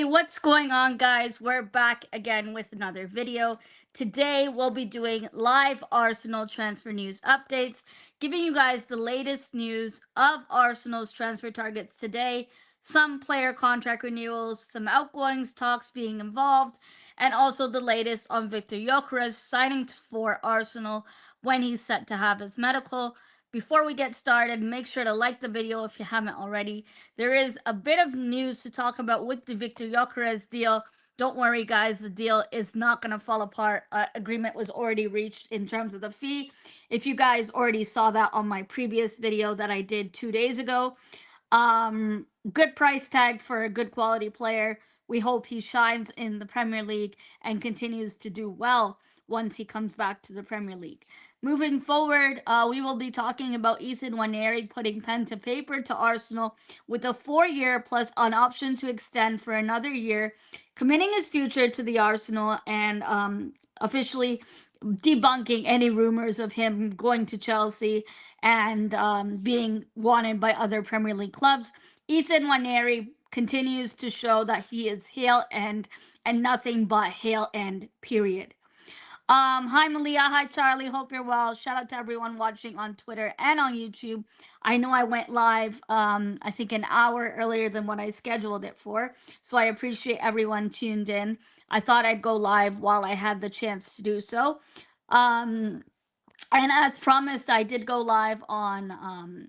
What's going on, guys? We're back again with another video. Today, we'll be doing live Arsenal transfer news updates, giving you guys the latest news of Arsenal's transfer targets today, some player contract renewals, some outgoings talks being involved, and also the latest on Victor Gyökeres signing for Arsenal when he's set to have his medical. Before we get started, make sure to like the video if you haven't already. There is a bit of news to talk about with the Victor Gyökeres deal. Don't worry, guys, the deal is not going to fall apart. Agreement was already reached in terms of the fee. If you guys already saw that on my previous video that I did 2 days ago, good price tag for a good quality player. We hope he shines in the Premier League and continues to do well once he comes back to the Premier League. Moving forward, we will be talking about Nwaneri putting pen to paper to Arsenal with a 4-year plus an option to extend for another year, committing his future to the Arsenal and officially debunking any rumors of him going to Chelsea and being wanted by other Premier League clubs. Nwaneri continues to show that he is hail end and nothing but hail end, period. Hi Malia, hi Charlie, hope you're well. Shout out to everyone watching on Twitter and on YouTube. I know I went live, I think an hour earlier than what I scheduled it for, so I appreciate everyone tuned in. I thought I'd go live while I had the chance to do so. And as promised, I did go live on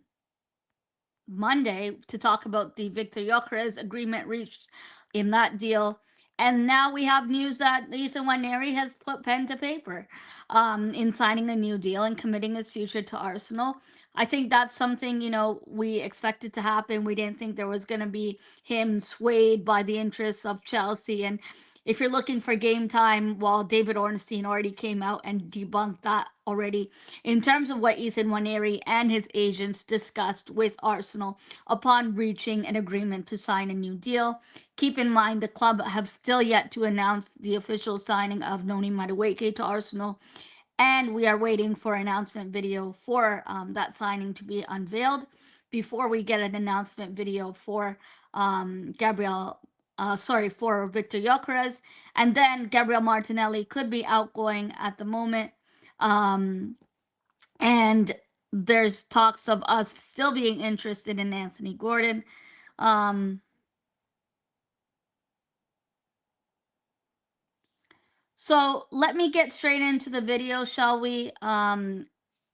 Monday to talk about the Victor Gyökeres agreement reached in that deal. And now we have news that Nwaneri has put pen to paper in signing a new deal and committing his future to Arsenal. I think that's something, we expected to happen. We didn't think there was going to be him swayed by the interests of Chelsea. And if you're looking for game time, well, David Ornstein already came out and debunked that already in terms of what Nwaneri and his agents discussed with Arsenal upon reaching an agreement to sign a new deal. Keep in mind, the club have still yet to announce the official signing of Noni Madueke to Arsenal, and we are waiting for an announcement video for that signing to be unveiled before we get an announcement video for for Victor Gyökeres, and then Gabriel Martinelli could be outgoing at the moment. And there's talks of us still being interested in Anthony Gordon. So let me get straight into the video, shall we?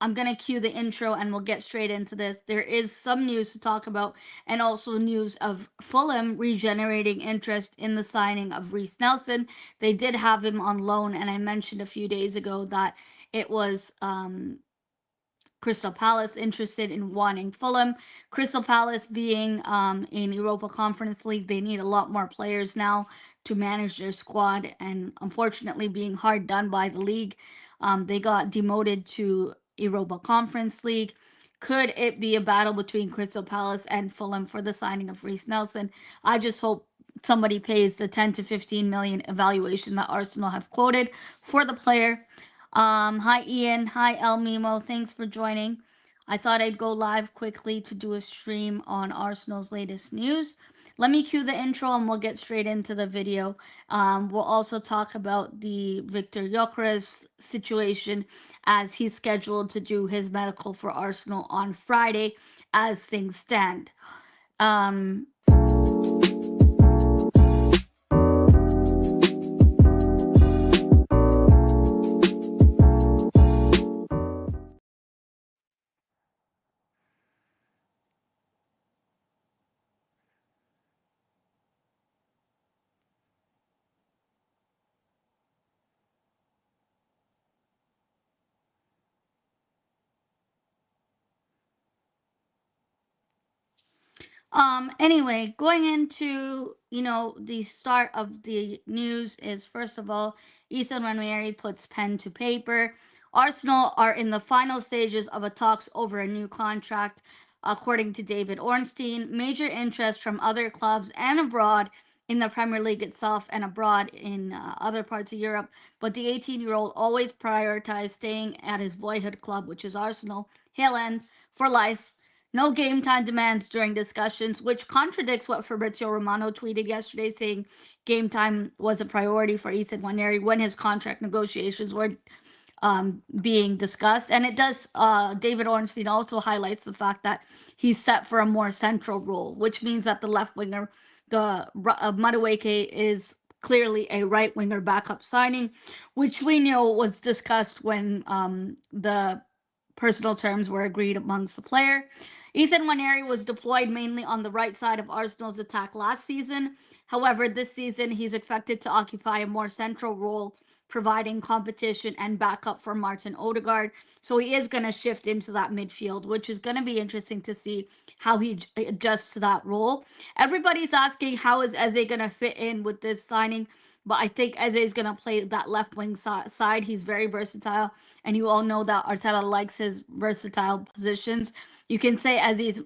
I'm going to cue the intro and we'll get straight into this. There is some news to talk about and also news of Fulham regenerating interest in the signing of Reiss Nelson. They did have him on loan, and I mentioned a few days ago that it was Crystal Palace interested in wanting Fulham. Crystal Palace being in Europa Conference League, they need a lot more players now to manage their squad, and unfortunately being hard done by the league. They got demoted to Europa Conference League. Could it be a battle between Crystal Palace and Fulham for the signing of Reiss Nelson? I just hope somebody pays the 10 to 15 million evaluation that Arsenal have quoted for the player. Hi Ian, hi El Mimo, thanks for joining. I thought I'd go live quickly to do a stream on Arsenal's latest news. Let me cue the intro and we'll get straight into the video. We'll also talk about the Victor Gyökeres situation as he's scheduled to do his medical for Arsenal on Friday as things stand. Anyway, going into, the start of the news is, first of all, Nwaneri puts pen to paper. Arsenal are in the final stages of a talks over a new contract, according to David Ornstein. Major interest from other clubs and abroad in the Premier League itself and abroad in other parts of Europe, but the 18-year-old always prioritized staying at his boyhood club, which is Arsenal. Hail end for life. No game time demands during discussions, which contradicts what Fabrizio Romano tweeted yesterday, saying game time was a priority for Ethan Nwaneri when his contract negotiations were being discussed. And it does, David Ornstein also highlights the fact that he's set for a more central role, which means that the left winger, Madueke, is clearly a right winger backup signing, which we know was discussed when the personal terms were agreed amongst the player. Ethan Nwaneri was deployed mainly on the right side of Arsenal's attack last season. However, this season he's expected to occupy a more central role, providing competition and backup for Martin Odegaard. So he is going to shift into that midfield, which is going to be interesting to see how he adjusts to that role. Everybody's asking how is Eze going to fit in with this signing, but I think Eze is going to play that left wing side. He's very versatile, and you all know that Arteta likes his versatile positions. You can say Eze's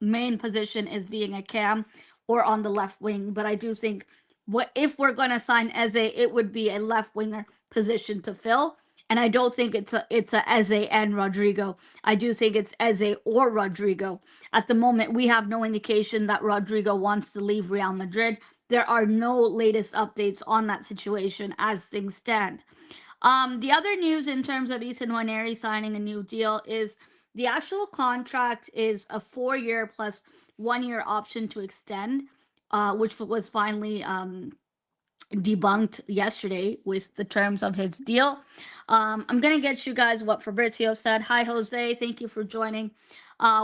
main position is being a cam or on the left wing, but I do think what if we're going to sign Eze, it would be a left winger position to fill. And I don't think it's a Eze and Rodrigo. I do think it's Eze or Rodrigo. At the moment, we have no indication that Rodrigo wants to leave Real Madrid. There are no latest updates on that situation as things stand. The other news in terms of Ethan Nwaneri signing a new deal is the actual contract is a 4-year plus 1-year option to extend, which was finally debunked yesterday with the terms of his deal. I'm going to get you guys what Fabrizio said. Hi, Jose. Thank you for joining.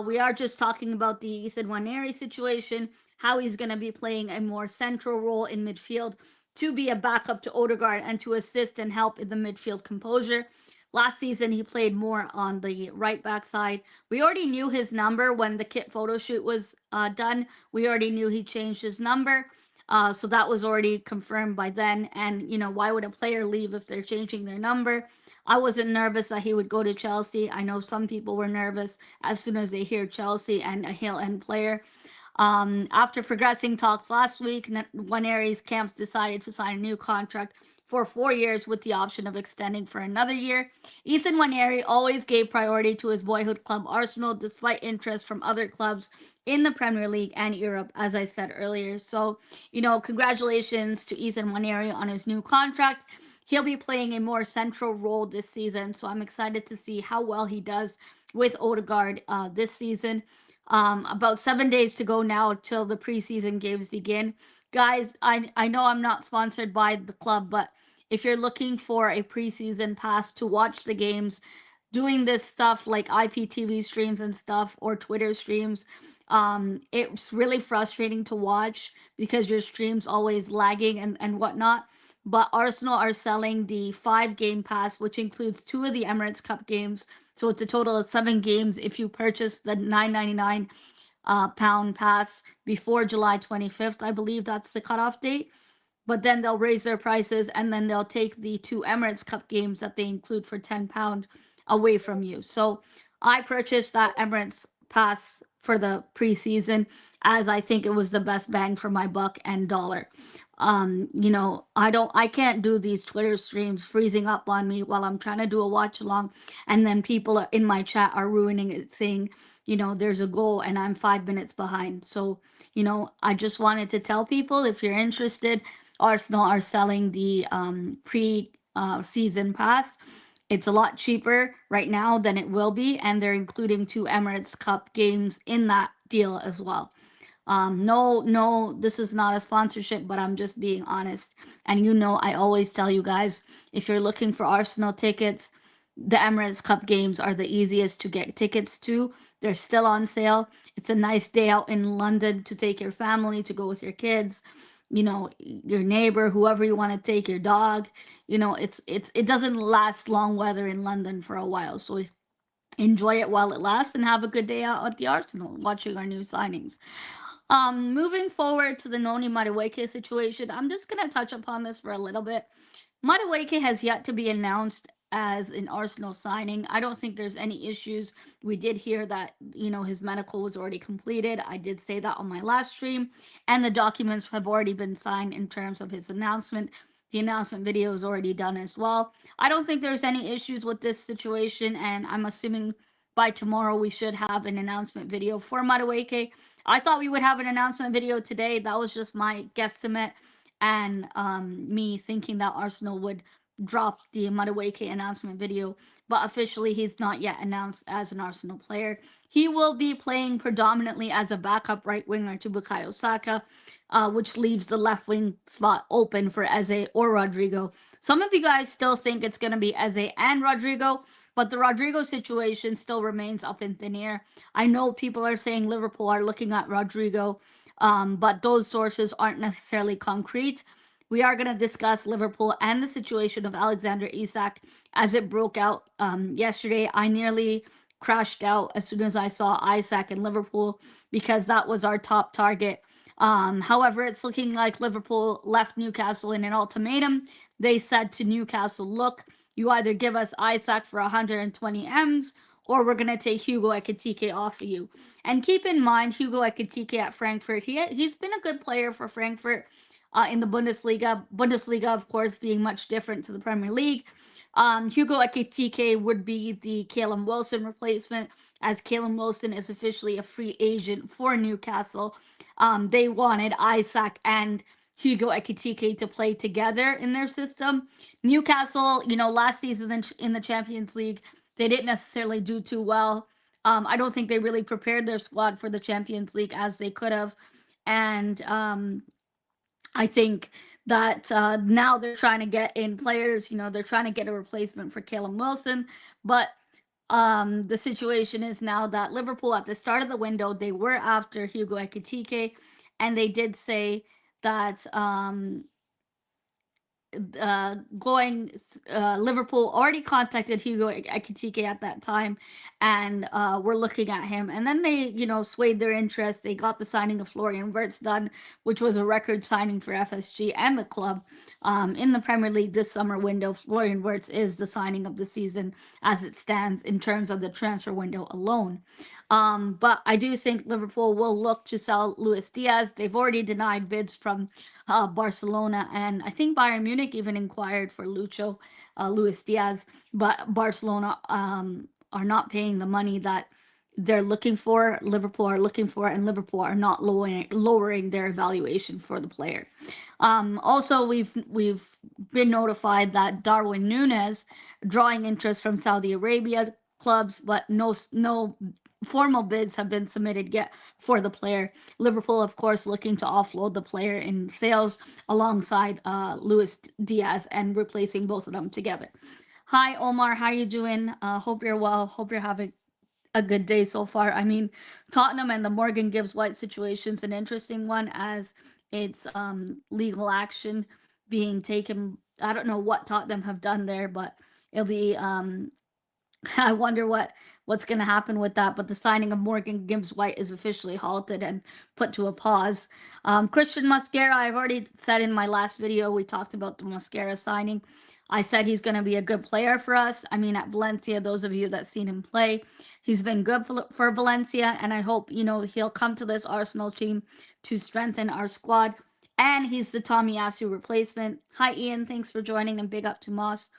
We are just talking about the Ethan Nwaneri situation, how he's going to be playing a more central role in midfield to be a backup to Odegaard and to assist and help in the midfield composure. Last season, he played more on the right back side. We already knew his number when the kit photo shoot was done. We already knew he changed his number. So that was already confirmed by then. And, why would a player leave if they're changing their number? I wasn't nervous that he would go to Chelsea. I know some people were nervous as soon as they hear Chelsea and a Hill End player. After progressing talks last week, Nwaneri's camps decided to sign a new contract for 4 years with the option of extending for another year. Ethan Nwaneri always gave priority to his boyhood club Arsenal, despite interest from other clubs in the Premier League and Europe, as I said earlier. So, congratulations to Ethan Nwaneri on his new contract. He'll be playing a more central role this season, so I'm excited to see how well he does with Odegaard this season. About 7 days to go now till the preseason games begin. Guys, I know I'm not sponsored by the club, but if you're looking for a preseason pass to watch the games, doing this stuff like IPTV streams and stuff or Twitter streams, it's really frustrating to watch because your stream's always lagging and whatnot. But Arsenal are selling the 5-game pass, which includes 2 of the Emirates Cup games. So it's a total of 7 games if you purchase the £9.99 pound pass before July 25th. I believe that's the cutoff date. But then they'll raise their prices and then they'll take the 2 Emirates Cup games that they include for £10 away from you. So I purchased that Emirates pass for the preseason as I think it was the best bang for my buck and dollar. I can't do these Twitter streams freezing up on me while I'm trying to do a watch along, and then people in my chat are ruining it, saying, there's a goal and I'm 5 minutes behind. So, I just wanted to tell people, if you're interested, Arsenal are selling the pre-season pass. It's a lot cheaper right now than it will be, and they're including 2 Emirates Cup games in that deal as well. No, this is not a sponsorship, but I'm just being honest. And I always tell you guys, if you're looking for Arsenal tickets, the Emirates Cup games are the easiest to get tickets to. They're still on sale. It's a nice day out in London to take your family, to go with your kids, your neighbor, whoever you want to take, your dog. It doesn't last long weather in London for a while. So enjoy it while it lasts and have a good day out at the Arsenal watching our new signings. Moving forward to the Noni Madueke situation, I'm just going to touch upon this for a little bit. Madueke has yet to be announced as an Arsenal signing. I don't think there's any issues. We did hear that, his medical was already completed. I did say that on my last stream, and the documents have already been signed in terms of his announcement. The announcement video is already done as well. I don't think there's any issues with this situation, and I'm assuming by tomorrow we should have an announcement video for Madueke. I thought we would have an announcement video today. That was just my guesstimate, and me thinking that Arsenal would drop the Madueke announcement video, but officially he's not yet announced as an Arsenal player. He will be playing predominantly as a backup right winger to Bukayo Saka, which leaves the left wing spot open for Eze or Rodrigo. Some of you guys still think it's going to be Eze and Rodrigo, but the Rodrigo situation still remains up in thin air. I know people are saying Liverpool are looking at Rodrigo, but those sources aren't necessarily concrete. We are going to discuss Liverpool and the situation of Alexander Isak as it broke out yesterday. I nearly crashed out as soon as I saw Isak in Liverpool because that was our top target. However, it's looking like Liverpool left Newcastle in an ultimatum. They said to Newcastle, look, you either give us Isak for 120 M's or we're going to take Hugo Ekitike off of you. And keep in mind, Hugo Ekitike at Frankfurt, he's been a good player for Frankfurt in the Bundesliga. Bundesliga, of course, being much different to the Premier League. Hugo Ekitike would be the Callum Wilson replacement, as Callum Wilson is officially a free agent for Newcastle. They wanted Isak and Hugo Ekitike to play together in their system. Newcastle, last season in the Champions League, they didn't necessarily do too well. I don't think they really prepared their squad for the Champions League as they could have. And I think that now they're trying to get in players, they're trying to get a replacement for Callum Wilson. But the situation is now that Liverpool, at the start of the window, they were after Hugo Ekitike, and they did say that Liverpool already contacted Hugo Ekitike at that time, and we're looking at him. And then they, swayed their interest. They got the signing of Florian Wirtz done, which was a record signing for FSG and the club. In the Premier League this summer window, Florian Wirtz is the signing of the season as it stands in terms of the transfer window alone. But I do think Liverpool will look to sell Luis Diaz. They've already denied bids from Barcelona, and I think Bayern Munich even inquired for Luis Diaz, but Barcelona are not paying the money that they're looking for, Liverpool are looking for, and Liverpool are not lowering their evaluation for the player. Also, we've been notified that Darwin Núñez drawing interest from Saudi Arabia clubs, but no formal bids have been submitted yet for the player. Liverpool, of course, looking to offload the player in sales alongside Luis Diaz and replacing both of them together. Hi, Omar. How you doing? Hope you're well. Hope you're having a good day so far. I mean, Tottenham and the Morgan Gibbs White situation's an interesting one, as it's legal action being taken. I don't know what Tottenham have done there, but it'll be I wonder what's going to happen with that. But the signing of Morgan Gibbs White is officially halted and put to a pause. Christian Mosquera, I've already said in my last video, we talked about the Mosquera signing. I said he's going to be a good player for us. I mean, at Valencia, those of you that seen him play, he's been good for Valencia, and I hope, he'll come to this Arsenal team to strengthen our squad. And he's the Tomiyasu replacement. Hi, Ian. Thanks for joining, and big up to Moss.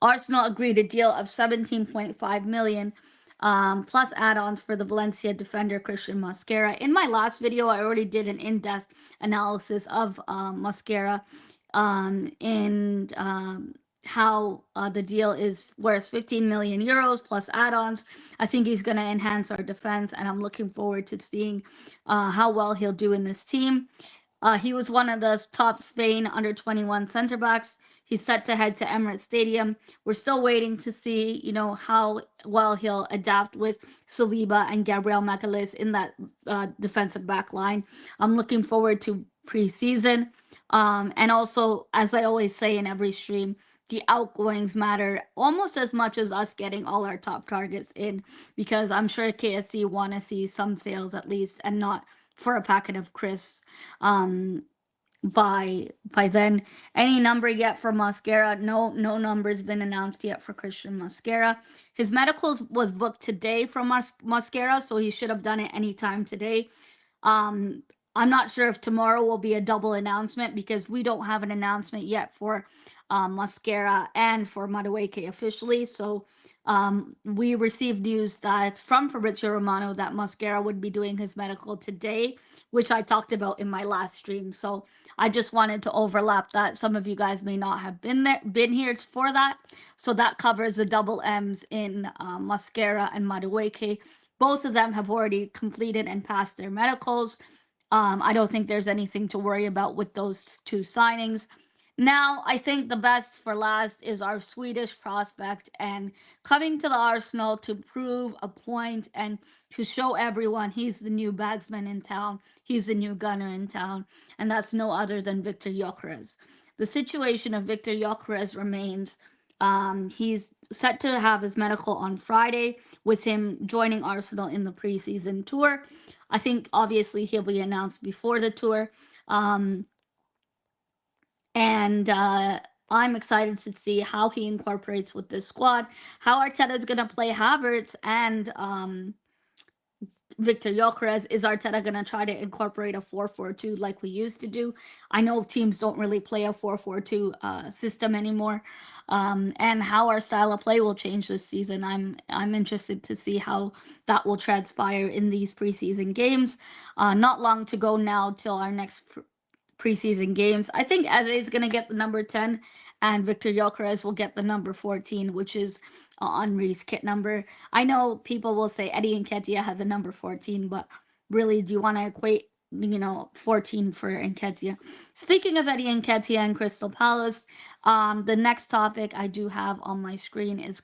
Arsenal agreed a deal of 17.5 million plus add-ons for the Valencia defender Christian Mosquera. In my last video, I already did an in-depth analysis of Mosquera and how the deal is worth 15 million euros plus add-ons. I think he's going to enhance our defense, and I'm looking forward to seeing how well he'll do in this team. He was one of the top Spain under-21 center backs. He's set to head to Emirates Stadium. We're still waiting to see, how well he'll adapt with Saliba and Gabriel Magalhaes in that defensive back line. I'm looking forward to preseason. And also, as I always say in every stream, the outgoings matter almost as much as us getting all our top targets in, because I'm sure KSC want to see some sales at least, and not for a packet of crisps by then. Any number yet for Mosquera? No number's been announced yet for Christian Mosquera. His medicals was booked today for Mosquera, so he should have done it anytime today. I'm not sure if tomorrow will be a double announcement, because we don't have an announcement yet for Mosquera and for Madueke officially. So We received news that from Fabrizio Romano that Mosquera would be doing his medical today, which I talked about in my last stream. So I just wanted to overlap that. Some of you guys may not have been here for that. So that covers the double M's in Mosquera and Madueke. Both of them have already completed and passed their medicals. I don't think there's anything to worry about with those two signings. Now, I think the best for last is our Swedish prospect, and coming to the Arsenal to prove a point and to show everyone he's the new bagsman in town, he's the new gunner in town, and that's no other than Victor Gyökeres. The situation of Victor Gyökeres remains. He's set to have his medical on Friday, with him joining Arsenal in the preseason tour. I think obviously he'll be announced before the tour. Um, and I'm excited to see how he incorporates with this squad, how Arteta is going to play Havertz and Victor Gyökeres. Is Arteta going to try to incorporate a 4-4-2 like we used to do? I know teams don't really play a 4-4-2 system anymore, and how our style of play will change this season. I'm interested to see how that will transpire in these preseason games. Not long to go now till our next preseason games. I think Eze is going to get the number 10, and Victor Gyökeres will get the number 14, which is Henry's kit number. I know people will say Eddie Nketiah had the number 14, but really, do you want to equate, 14 for Nketiah? Speaking of Eddie Nketiah and Crystal Palace, the next topic I do have on my screen is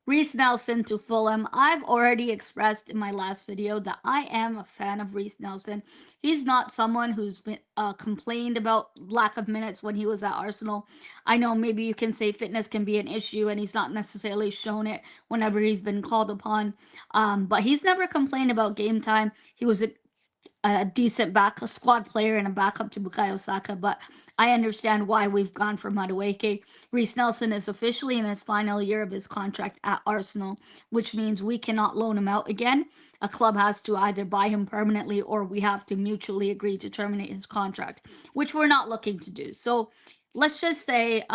Reiss Nelson to Fulham. I've already expressed in my last video that I am a fan of Reiss Nelson. He's not someone who's been complained about lack of minutes when he was at Arsenal. I know maybe you can say fitness can be an issue and he's not necessarily shown it whenever he's been called upon. But he's never complained about game time. He was a decent squad player and a backup to Bukayo Saka, but I understand why we've gone for Madueke. Reiss Nelson is officially in his final year of his contract at Arsenal, which means we cannot loan him out again. A club has to either buy him permanently or we have to mutually agree to terminate his contract, which we're not looking to do. So let's just say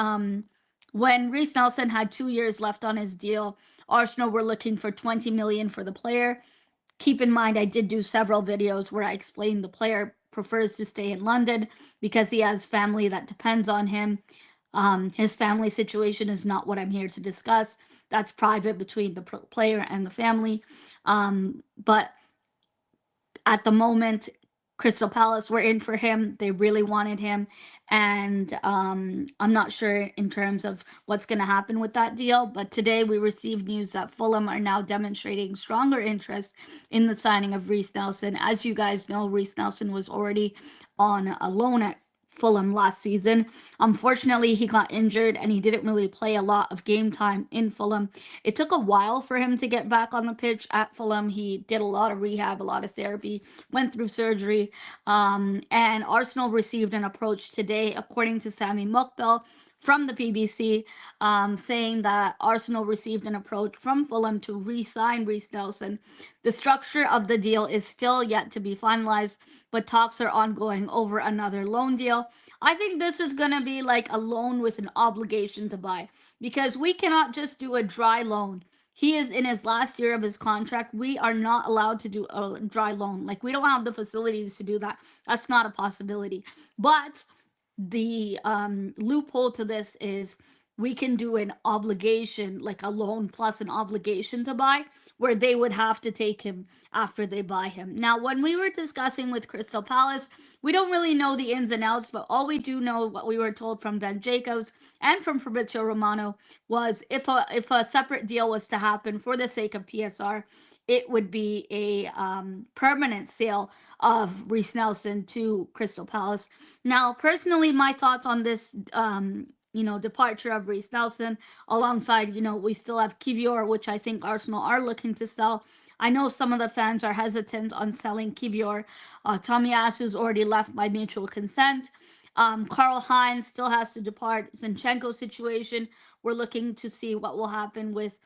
when Reiss Nelson had 2 years left on his deal, Arsenal were looking for 20 million for the player. Keep in mind, I did do several videos where I explained the player prefers to stay in London because he has family that depends on him. His family situation is not what I'm here to discuss. That's private between the player and the family. But at the moment, Crystal Palace were in for him. They really wanted him. And I'm not sure in terms of what's going to happen with that deal. But today we received news that Fulham are now demonstrating stronger interest in the signing of Reiss Nelson. As you guys know, Reiss Nelson was already on a loan at Fulham last season. Unfortunately, he got injured and he didn't really play a lot of game time in Fulham. It took a while for him to get back on the pitch at Fulham. He did a lot of rehab, a lot of therapy, went through surgery, and Arsenal received an approach today, according to Sami Mokbel from the BBC, saying that Arsenal received an approach from Fulham to re-sign Reiss Nelson. The structure of the deal is still yet to be finalized, but talks are ongoing over another loan deal. I think this is going to be like a loan with an obligation to buy, because we cannot just do a dry loan. He is in his last year of his contract. We are not allowed to do a dry loan. Like, we don't have the facilities to do that. That's not a possibility. But the loophole to this is we can do an obligation, like a loan plus an obligation to buy, where they would have to take him after they buy him. Now, when we were discussing with Crystal Palace, we don't really know the ins and outs, but all we do know, what we were told from Ben Jacobs and from Fabrizio Romano, was if a separate deal was to happen for the sake of PSR, it would be a permanent sale of Reiss Nelson to Crystal Palace. Now, personally, my thoughts on this departure of Reiss Nelson, alongside, we still have Kivior, which I think Arsenal are looking to sell. I know some of the fans are hesitant on selling Kivior. Tomiyasu's already left by mutual consent. Karl Heinz still has to depart. Zinchenko situation, we're looking to see what will happen with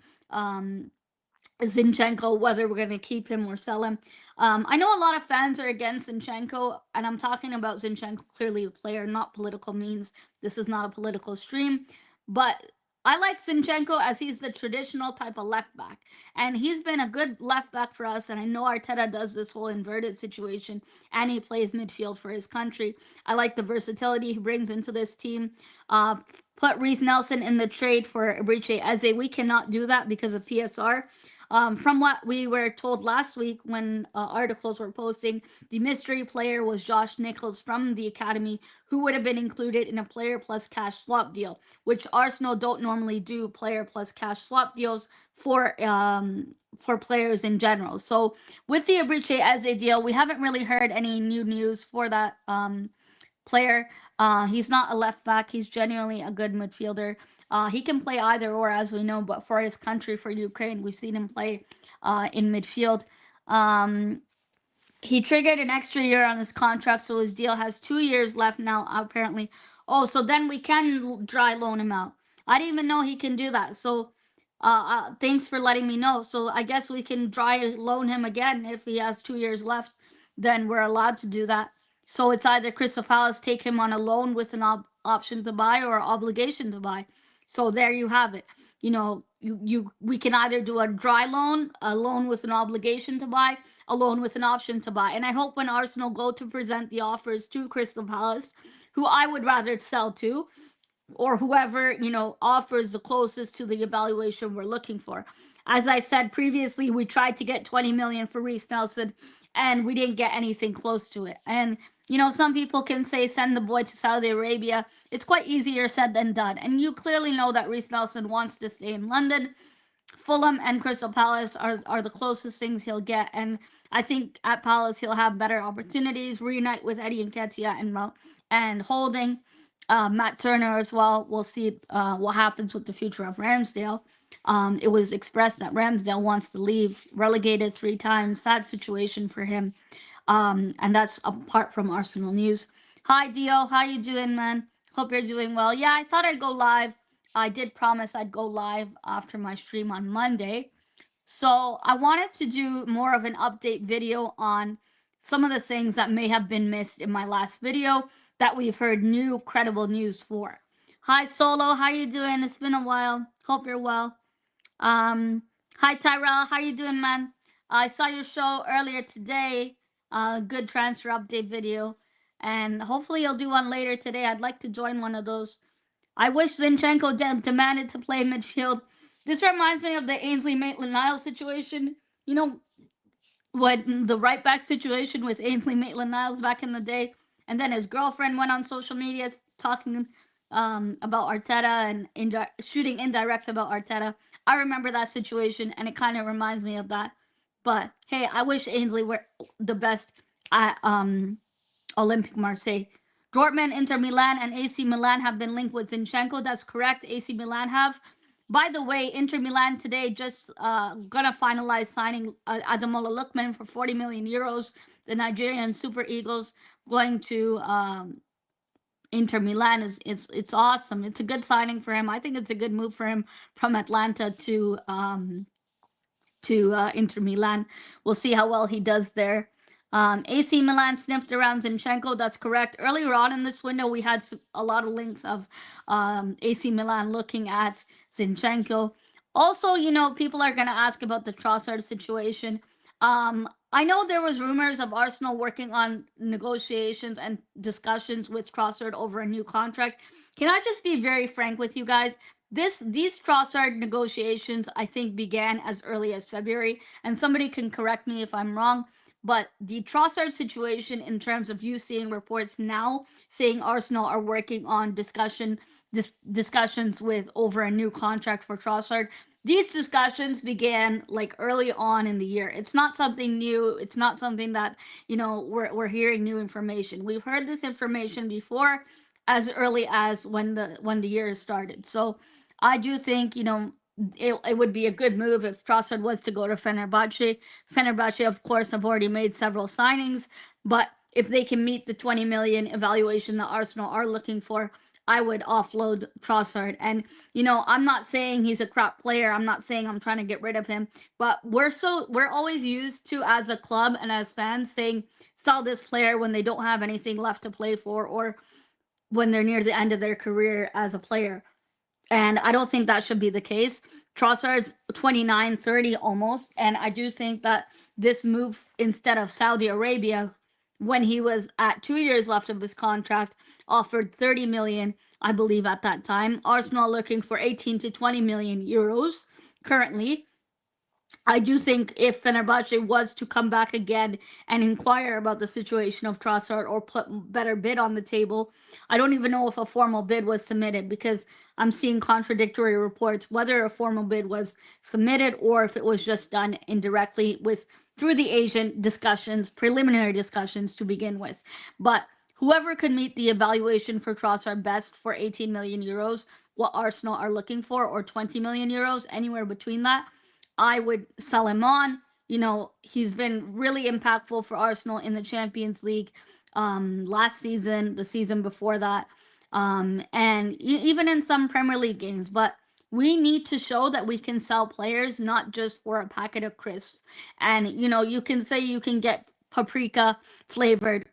Zinchenko, whether we're going to keep him or sell him. I know a lot of fans are against Zinchenko, and I'm talking about Zinchenko, clearly the player, not political means. This is not a political stream. But I like Zinchenko as he's the traditional type of left back. And he's been a good left back for us. And I know Arteta does this whole inverted situation and he plays midfield for his country. I like the versatility he brings into this team. Uh, put Reiss Nelson in the trade for Ebriche Eze. We cannot do that because of PSR. From what we were told last week when articles were posting, the mystery player was Josh Nichols from the academy, who would have been included in a player plus cash swap deal, which Arsenal don't normally do player plus cash swap deals for players in general. So with the Ebriche Eze deal, we haven't really heard any new news for that player. He's not a left back. He's genuinely a good midfielder. He can play either or, as we know, but for his country, for Ukraine, we've seen him play in midfield. He triggered an extra year on his contract, so his deal has 2 years left now, apparently. Oh, so then we can dry loan him out. I didn't even know he can do that. So thanks for letting me know. So I guess we can dry loan him again if he has 2 years left. Then we're allowed to do that. So it's either Crystal Palace take him on a loan with an option to buy or obligation to buy. So there you have it. You know, we can either do a dry loan, a loan with an obligation to buy, a loan with an option to buy. And I hope when Arsenal go to present the offers to Crystal Palace, who I would rather sell to, or whoever, you know, offers the closest to the evaluation we're looking for. As I said previously, we tried to get 20 million for Reiss Nelson and we didn't get anything close to it. And you know, some people can say send the boy to Saudi Arabia. It's quite easier said than done. And you clearly know that Reiss Nelson wants to stay in London. Fulham and Crystal Palace are the closest things he'll get, and I think at Palace he'll have better opportunities. Reunite with Eddie Nketiah and Holding, Matt Turner as well. We'll see what happens with the future of Ramsdale. It was expressed that Ramsdale wants to leave, relegated 3 times. Sad situation for him, and that's apart from Arsenal news. Hi Dio, how you doing, man? Hope you're doing well. Yeah, I thought I'd go live. I did promise I'd go live after my stream on Monday. So I wanted to do more of an update video on some of the things that may have been missed in my last video that we've heard new credible news for. Hi Solo, how you doing? It's been a while. Hope you're well. Hi Tyrell, how you doing, man? I saw your show earlier today. Good transfer update video, and hopefully you'll do one later today. I'd like to join one of those. I wish Zinchenko demanded to play midfield. This reminds me of the Ainsley Maitland-Niles situation. You know, when the right back situation with Ainsley Maitland-Niles back in the day, and then his girlfriend went on social media talking about Arteta and shooting indirects about Arteta. I remember that situation, and it kind of reminds me of that. But hey, I wish Ainsley were the best at Olympique Marseille. Dortmund, Inter Milan, and AC Milan have been linked with Zinchenko. That's correct. AC Milan have. By the way, Inter Milan today just gonna finalize signing Ademola Lookman for 40 million euros. The Nigerian Super Eagles going to Inter Milan is it's awesome. It's a good signing for him. I think it's a good move for him from Atlanta to Inter Milan. We'll see how well he does there. AC Milan sniffed around Zinchenko. That's correct. Earlier on in this window, we had a lot of links of AC Milan looking at Zinchenko. Also, you know, people are going to ask about the Trossard situation. I know there was rumors of Arsenal working on negotiations and discussions with Trossard over a new contract. Can I just be very frank with you guys? These Trossard negotiations, I think, began as early as February, and somebody can correct me if I'm wrong. But the Trossard situation, in terms of you seeing reports now saying Arsenal are working on discussions with over a new contract for Trossard, these discussions began like early on in the year. It's not something new. It's not something that, you know, we're hearing new information. We've heard this information before, as early as when the year started. So I do think, you know, it would be a good move if Trossard was to go to Fenerbahce. Fenerbahce, of course, have already made several signings, but if they can meet the 20 million evaluation that Arsenal are looking for, I would offload Trossard. And, you know, I'm not saying he's a crap player. I'm not saying I'm trying to get rid of him, but we're always used to, as a club and as fans, saying sell this player when they don't have anything left to play for or when they're near the end of their career as a player. And I don't think that should be the case. Trossard's 29, 30 almost. And I do think that this move, instead of Saudi Arabia, when he was at 2 years left of his contract, offered 30 million, I believe, at that time. Arsenal looking for 18 to 20 million euros currently. I do think if Fenerbahce was to come back again and inquire about the situation of Trossard or put better bid on the table, I don't even know if a formal bid was submitted, because I'm seeing contradictory reports whether a formal bid was submitted or if it was just done indirectly with through the agent discussions, preliminary discussions to begin with. But whoever could meet the evaluation for Trossard best for 18 million euros, what Arsenal are looking for, or 20 million euros, anywhere between that, I would sell him on. You know, he's been really impactful for Arsenal in the Champions League last season, the season before that, and even in some Premier League games. But we need to show that we can sell players, not just for a packet of crisps. And, you know, you can say you can get paprika flavored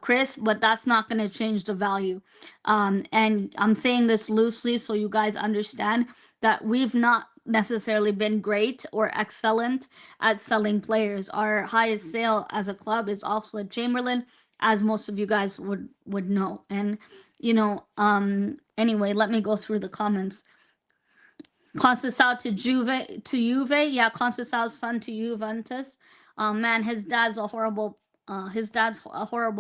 crisp, but that's not going to change the value. And I'm saying this loosely so you guys understand that we've not necessarily been great or excellent at selling players. Our highest sale as a club is Oxlade-Chamberlain, as most of you guys would know. And you know, anyway, let me go through the comments. Conceição to Juve, yeah, Conceição's son to Juventus. Man, his dad's a horrible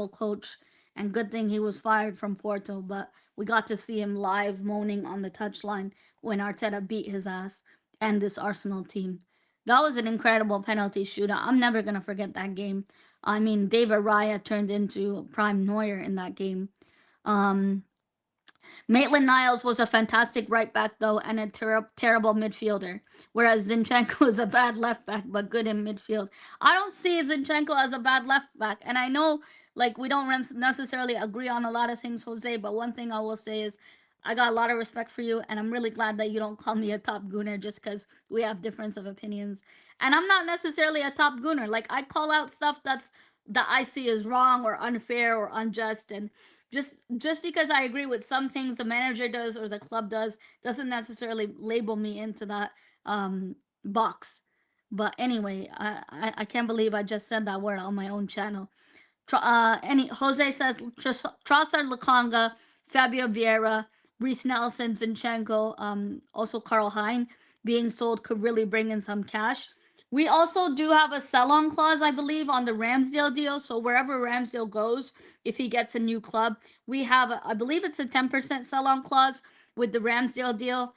coach, and good thing he was fired from Porto. But we got to see him live moaning on the touchline when Arteta beat his ass and this Arsenal team. That was an incredible penalty shootout. I'm never gonna forget that game. I mean, David Raya turned into prime Neuer in that game. Maitland-Niles was a fantastic right back, though, and a terrible midfielder, whereas Zinchenko is a bad left back, but good in midfield. I don't see Zinchenko as a bad left back, and I know, like, we don't necessarily agree on a lot of things, Jose, but one thing I will say is I got a lot of respect for you, and I'm really glad that you don't call me a top gooner just because we have difference of opinions. And I'm not necessarily a top gooner. Like, I call out stuff that I see is wrong or unfair or unjust, and just because I agree with some things the manager does or the club does doesn't necessarily label me into that box. But anyway, I can't believe I just said that word on my own channel. Jose says Trossard, Lukonga, Fabio Vieira, Reiss Nelson, Zinchenko, also Karl Hein being sold could really bring in some cash. We also do have a sell-on clause, I believe, on the Ramsdale deal. So wherever Ramsdale goes, if he gets a new club, we have, I believe it's a 10% sell-on clause with the Ramsdale deal,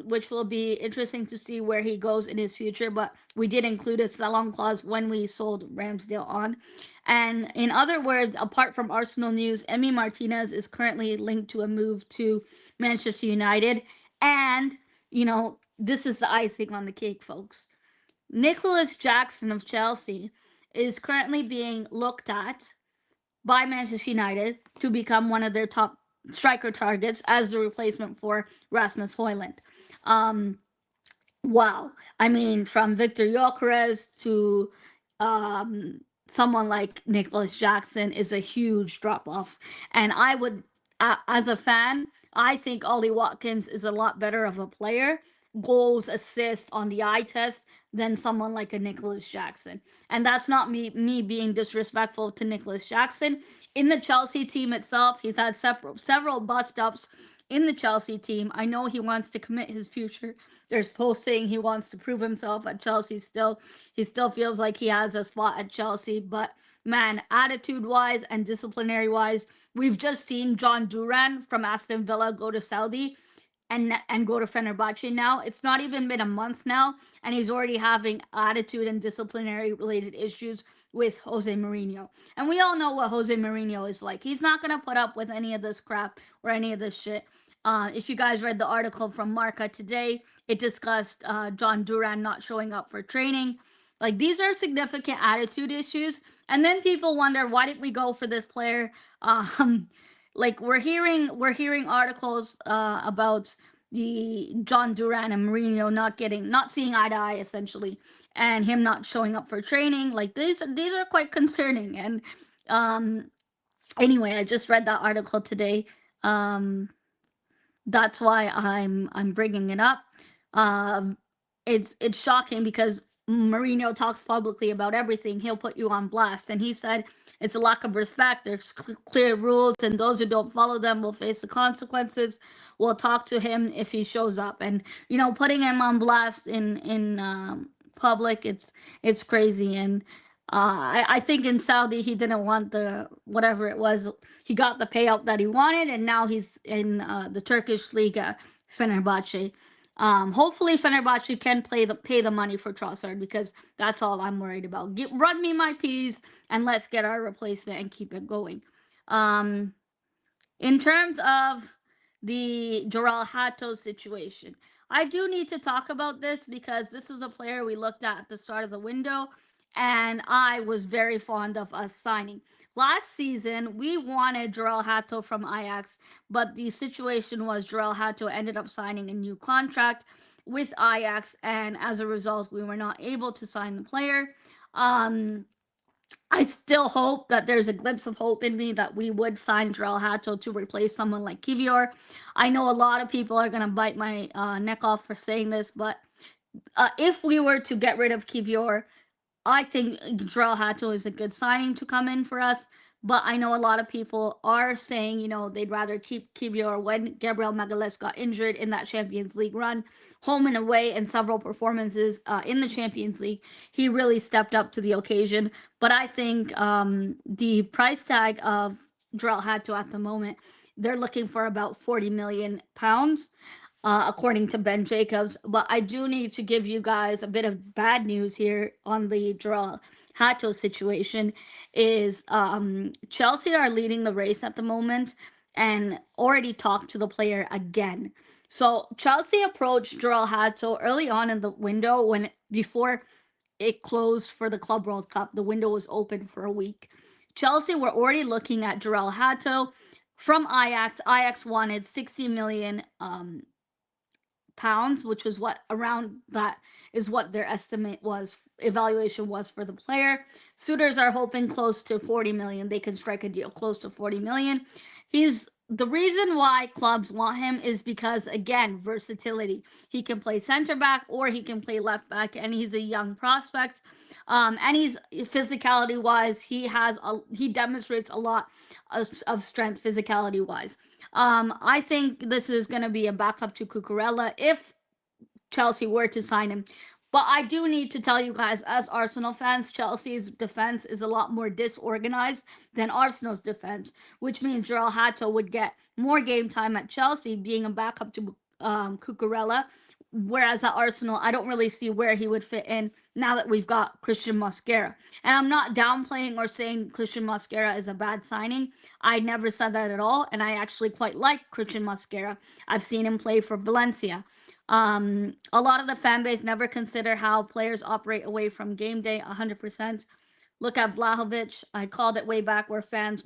which will be interesting to see where he goes in his future. But we did include a sell-on clause when we sold Ramsdale on. And in other words, apart from Arsenal news, Emi Martinez is currently linked to a move to Manchester United. And, you know, this is the icing on the cake, folks. Nicholas Jackson of Chelsea is currently being looked at by Manchester United to become one of their top striker targets as the replacement for Rasmus Højlund. Wow. I mean, from Victor Gyökeres to someone like Nicholas Jackson is a huge drop off. And I would, as a fan, I think Ollie Watkins is a lot better of a player, goals, assists on the eye test, than someone like a Nicholas Jackson. And that's not me being disrespectful to Nicholas Jackson. In the Chelsea team itself, he's had several bust ups in the Chelsea team. I know he wants to commit his future. There's posts saying he wants to prove himself at Chelsea still. He still feels like he has a spot at Chelsea, but man, attitude-wise and disciplinary-wise, we've just seen John Duran from Aston Villa go to Saudi and go to Fenerbahce now. It's not even been a month now, and he's already having attitude and disciplinary related issues with Jose Mourinho. And we all know what Jose Mourinho is like. He's not going to put up with any of this crap or any of this shit. If you guys read the article from Marca today, it discussed John Duran not showing up for training. Like, these are significant attitude issues. And then people wonder, why didn't we go for this player? Like, we're hearing articles about the John Duran and Mourinho not seeing eye to eye, essentially, and him not showing up for training. Like, these are quite concerning. And anyway, I just read that article today. That's why I'm bringing it up. Um, it's shocking because Mourinho talks publicly about everything. He'll put you on blast, and he said it's a lack of respect. There's clear rules, and those who don't follow them will face the consequences. We'll talk to him if he shows up, and putting him on blast in public, it's crazy. And I think in Saudi he didn't want the whatever it was. He got the payout that he wanted, and now he's in the Turkish league, Fenerbahce. Hopefully Fenerbahce can pay the money for Trossard, because that's all I'm worried about. Run me my peas and let's get our replacement and keep it going. Um, in terms of the Joral Hato situation, I do need to talk about this because this is a player we looked at the start of the window, and I was very fond of us signing. Last season, we wanted Joral Hato from Ajax, but the situation was Joral Hato ended up signing a new contract with Ajax, and as a result, we were not able to sign the player. I still hope that there's a glimpse of hope in me that we would sign Joral Hato to replace someone like Kivior. I know a lot of people are going to bite my neck off for saying this, but if we were to get rid of Kivior, I think Joral Hato is a good signing to come in for us. But I know a lot of people are saying, they'd rather keep Kivior when Gabriel Magalhaes got injured in that Champions League run, home and away, and several performances in the Champions League. He really stepped up to the occasion. But I think the price tag of Joral Hato at the moment, they're looking for about £40 million. According to Ben Jacobs. But I do need to give you guys a bit of bad news here on the Joral Hato situation. Is Chelsea are leading the race at the moment and already talked to the player again. So Chelsea approached Joral Hato early on in the window, before it closed for the Club World Cup. The window was open for a week. Chelsea were already looking at Joral Hato from Ajax. Ajax wanted 60 million pounds, which was what around that is what their evaluation was for the player. Suitors are hoping close to 40 million. They can strike a deal close to 40 million. The reason why clubs want him is because, again, versatility. He can play center back or he can play left back, and he's a young prospect. And he's physicality wise, he demonstrates a lot of strength physicality wise. I think this is going to be a backup to Cucurella if Chelsea were to sign him. But I do need to tell you guys, as Arsenal fans, Chelsea's defense is a lot more disorganized than Arsenal's defense, which means Joral Hato would get more game time at Chelsea, being a backup to Cucurella. Whereas at Arsenal, I don't really see where he would fit in now that we've got Christian Mosquera. And I'm not downplaying or saying Christian Mosquera is a bad signing. I never said that at all, and I actually quite like Christian Mosquera. I've seen him play for Valencia. A lot of the fan base never consider how players operate away from game day 100%. Look at Vlahovic. I called it way back where fans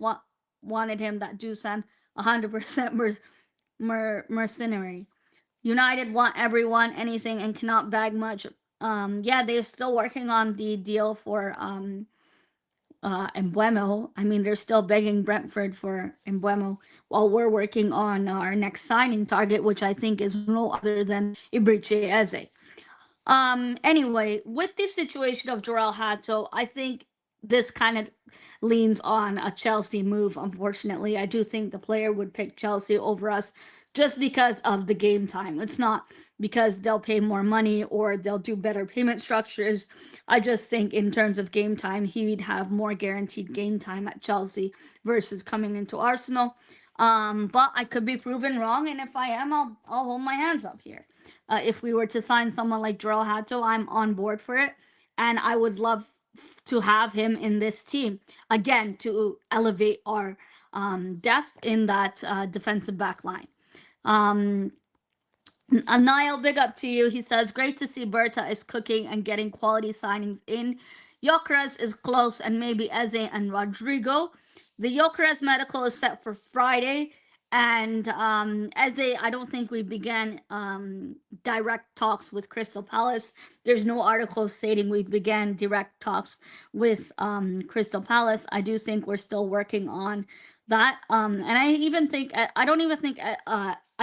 wanted him, that Dusan, 100% mercenary. United want everyone, anything, and cannot bag much. Yeah, they're still working on the deal for Embuemo. I mean, they're still begging Brentford for Embuemo while we're working on our next signing target, which I think is no other than Ibrice Eze. Anyway, with the situation of Joral Hato, I think this kind of leans on a Chelsea move, unfortunately. I do think the player would pick Chelsea over us just because of the game time. It's not because they'll pay more money or they'll do better payment structures. I just think in terms of game time, he'd have more guaranteed game time at Chelsea versus coming into Arsenal. But I could be proven wrong, and if I am, I'll hold my hands up here. If we were to sign someone like Joral Hato, I'm on board for it, and I would love to have him in this team again to elevate our depth in that defensive back line. Niall, big up to you. He says, great to see Berta is cooking and getting quality signings in. Gyökeres is close, and maybe Eze and Rodrigo. The Gyökeres medical is set for Friday. And Eze, I don't think we began direct talks with Crystal Palace. There's no article stating we began direct talks with Crystal Palace. I do think we're still working on that. And I don't even think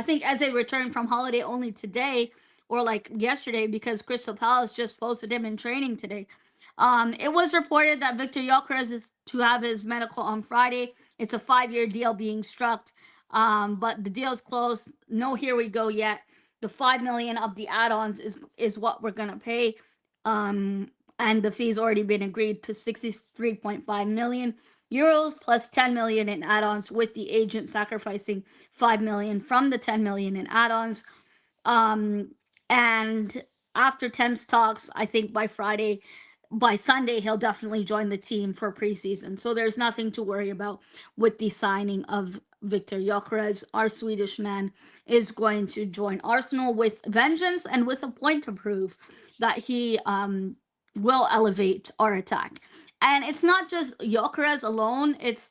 I think Eze returned from holiday only today or like yesterday because Crystal Palace just posted him in training today. It was reported that Victor Gyökeres is to have his medical on Friday. It's a 5-year deal being struck, but the deal's closed. No, here we go yet. The 5 million of the add-ons is what we're gonna pay, and the fee's already been agreed to 63.5 million euros plus 10 million in add-ons, with the agent sacrificing 5 million from the 10 million in add-ons. And after tense talks, I think by Sunday, he'll definitely join the team for preseason. So there's nothing to worry about with the signing of Victor Gyökeres. Our Swedish man is going to join Arsenal with vengeance and with a point to prove that he will elevate our attack. And it's not just Gyökeres alone. It's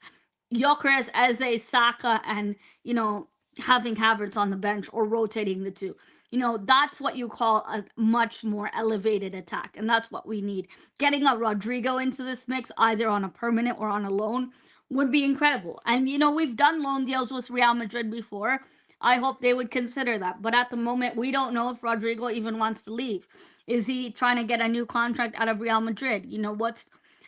Gyökeres, Eze, Saka, and, having Havertz on the bench or rotating the two. That's what you call a much more elevated attack. And that's what we need. Getting a Rodrigo into this mix, either on a permanent or on a loan, would be incredible. And, we've done loan deals with Real Madrid before. I hope they would consider that. But at the moment, we don't know if Rodrigo even wants to leave. Is he trying to get a new contract out of Real Madrid?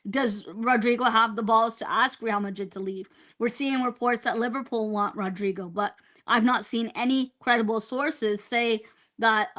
Does Rodrigo have the balls to ask Real Madrid to leave? We're seeing reports that Liverpool want Rodrigo, but I've not seen any credible sources say that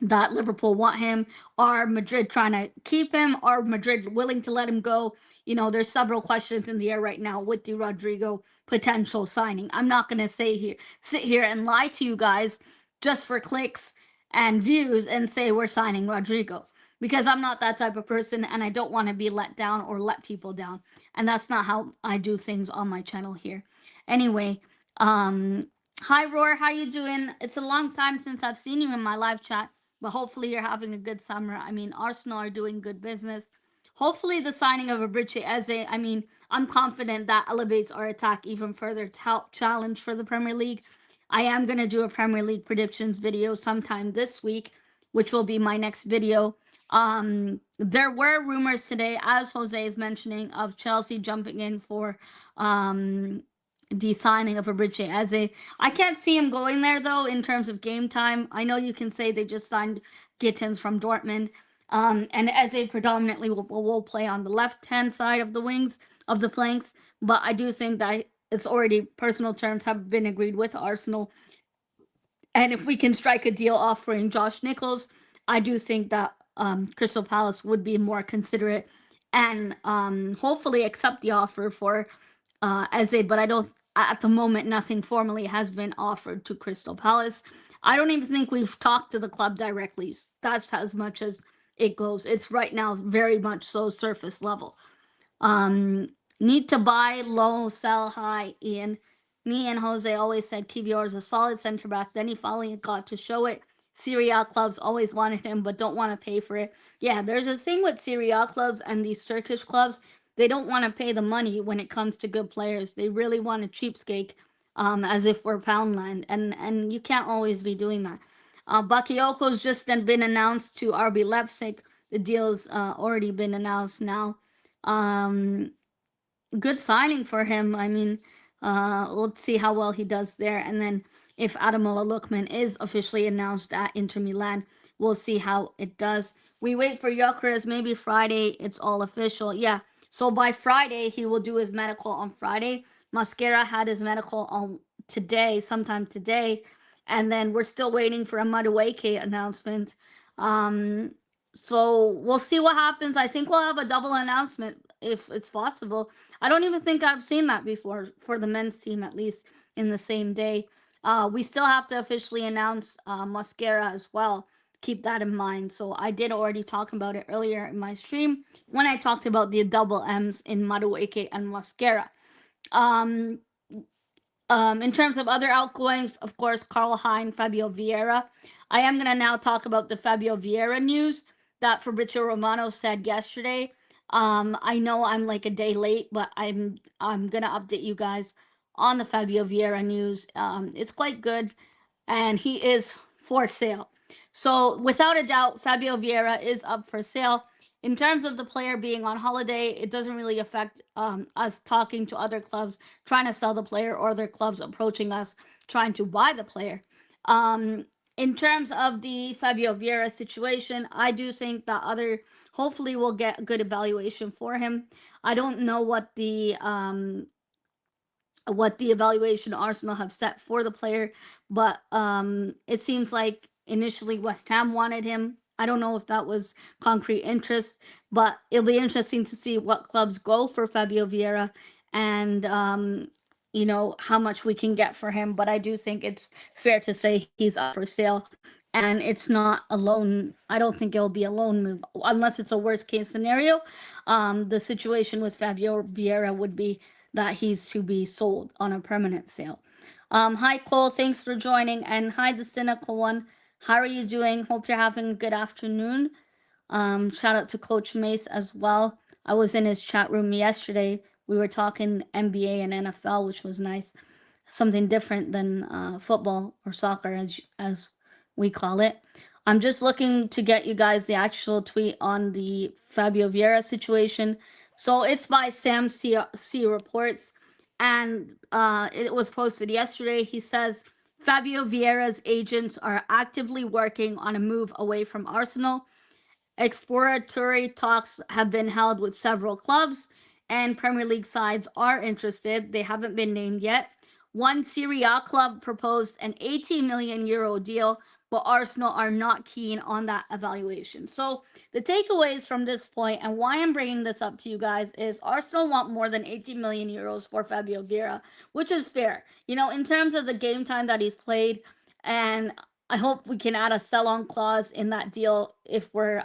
that Liverpool want him. Are Madrid trying to keep him? Are Madrid willing to let him go? There's several questions in the air right now with the Rodrigo potential signing. I'm not going to sit here and lie to you guys just for clicks and views and say we're signing Rodrigo, because I'm not that type of person, and I don't want to be let down or let people down. And that's not how I do things on my channel here. Anyway, hi Roar, how you doing? It's a long time since I've seen you in my live chat, but hopefully you're having a good summer. I mean, Arsenal are doing good business. Hopefully the signing of Eberechi Eze, I'm confident that elevates our attack even further to help challenge for the Premier League. I am going to do a Premier League predictions video sometime this week, which will be my next video. There were rumors today, as Jose is mentioning, of Chelsea jumping in for the signing of Eberechi Eze. I can't see him going there, though, in terms of game time. I know you can say they just signed Gittins from Dortmund, and Eze predominantly will play on the left-hand side of the wings, of the flanks, but I do think that it's already, personal terms have been agreed with Arsenal. And if we can strike a deal offering Josh Nichols, I do think that Crystal Palace would be more considerate and hopefully accept the offer for Eze. But I don't, at the moment, nothing formally has been offered to Crystal Palace. I don't even think we've talked to the club directly. That's as much as it goes. It's right now very much so surface level. Need to buy low, sell high. Ian, me and Jose always said Kivior is a solid center back. Then he finally got to show it. Serie A clubs always wanted him, but don't want to pay for it. Yeah, there's a thing with Serie A clubs and these Turkish clubs. They don't want to pay the money when it comes to good players. They really want a cheapskate, as if we're Poundland, and you can't always be doing that. Bakayoko's just been announced to RB Leipzig. The deal's already been announced now. Good signing for him. Let's see how well he does there. And then if Ademola Lookman is officially announced at Inter Milan, we'll see how it does. We wait for Gyökeres, maybe Friday, it's all official. Yeah, so by Friday, he will do his medical on Friday. Mosquera had his medical on today, sometime today. And then we're still waiting for a Madueke announcement. So we'll see what happens. I think we'll have a double announcement if it's possible. I don't even think I've seen that before for the men's team, at least in the same day. We still have to officially announce Mosquera as well. Keep that in mind. So I did already talk about it earlier in my stream when I talked about the double M's in Madueke and Mosquera. In terms of other outgoings, of course, Carl Hein, Fabio Vieira. I am going to now talk about the Fabio Vieira news that Fabrizio Romano said yesterday. I know I'm like a day late, but I'm gonna update you guys on the Fabio Vieira news. It's quite good, and he is for sale. So without a doubt, Fabio Vieira is up for sale. in terms of the player being on holiday, it doesn't really affect us talking to other clubs trying to sell the player, or other clubs approaching us trying to buy the player. Um, in terms of the Fabio Vieira situation, I do think that other hopefully we'll get a good evaluation for him. I don't know what the evaluation Arsenal have set for the player, but it seems like initially West Ham wanted him. I don't know if that was concrete interest, but it'll be interesting to see what clubs go for Fabio Vieira, and how much we can get for him. But I do think it's fair to say he's up for sale, and it's not a loan. I don't think it'll be a loan move unless it's a worst case scenario. The situation with Fabio Vieira would be that he's to be sold on a permanent sale. Hi Cole, thanks for joining, and hi the cynical one. How are you doing? Hope you're having a good afternoon. Shout out to Coach Mace as well. I was in his chat room yesterday. We were talking NBA and NFL, which was nice. Something different than football or soccer, as we call it. I'm just looking to get you guys the actual tweet on the Fabio Vieira situation. So it's by Sam C Reports, and it was posted yesterday. He says Fabio Vieira's agents are actively working on a move away from Arsenal. Exploratory talks have been held with several clubs, and Premier League sides are interested. They haven't been named yet. One Serie A club proposed an 18 million euro deal, but Arsenal are not keen on that evaluation. So the takeaways from this point, and why I'm bringing this up to you guys, is Arsenal want more than 18 million euros for Fabio Vieira, which is fair. In terms of the game time that he's played, and I hope we can add a sell-on clause in that deal if we're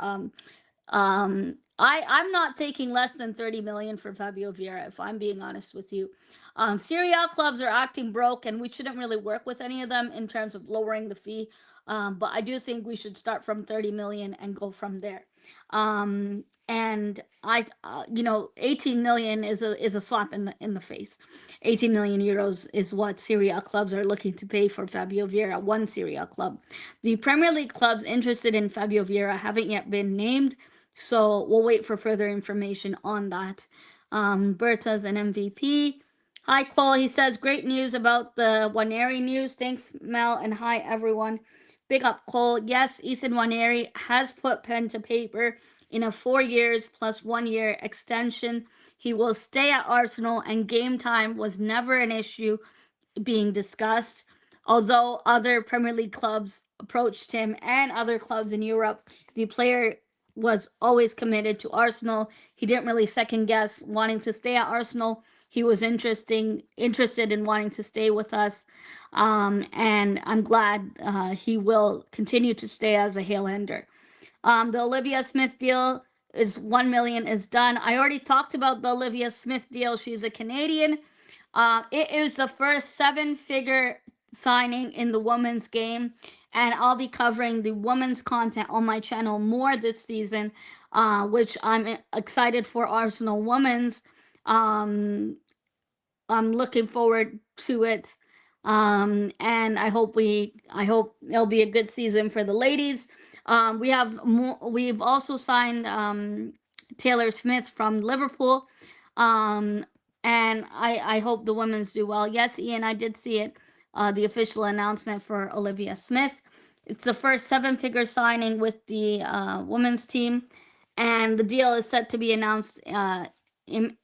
I'm not taking less than 30 million for Fabio Vieira, if I'm being honest with you. Serie A clubs are acting broke, and we shouldn't really work with any of them in terms of lowering the fee. But I do think we should start from 30 million and go from there. And 18 million is a slap in the face. 18 million euros is what Serie A clubs are looking to pay for Fabio Vieira, one Serie A club. The Premier League clubs interested in Fabio Vieira haven't yet been named, so we'll wait for further information on that. Berta's an MVP. Hi, Cole. He says, great news about the Nwaneri news. Thanks, Mel, and hi, everyone. Big up, Cole. Yes, Ethan Nwaneri has put pen to paper in a 4 years plus 1 year extension. He will stay at Arsenal, and game time was never an issue being discussed. Although other Premier League clubs approached him and other clubs in Europe, the player was always committed to Arsenal. He didn't really second guess wanting to stay at Arsenal. He was interested in wanting to stay with us, and I'm glad he will continue to stay as a Highlander. The Olivia Smith deal is 1 million is done. I already talked about the Olivia Smith deal. She's a Canadian. It is the first 7-figure signing in the women's game, and I'll be covering the women's content on my channel more this season, which I'm excited for. Arsenal women's. I'm looking forward to it, and I hope it'll be a good season for the ladies. We've also signed Taylor Smith from Liverpool. And I hope the women's do well. Yes, Ian, I did see it. The official announcement for Olivia Smith. It's the first 7-figure signing with the women's team, and the deal is set to be announced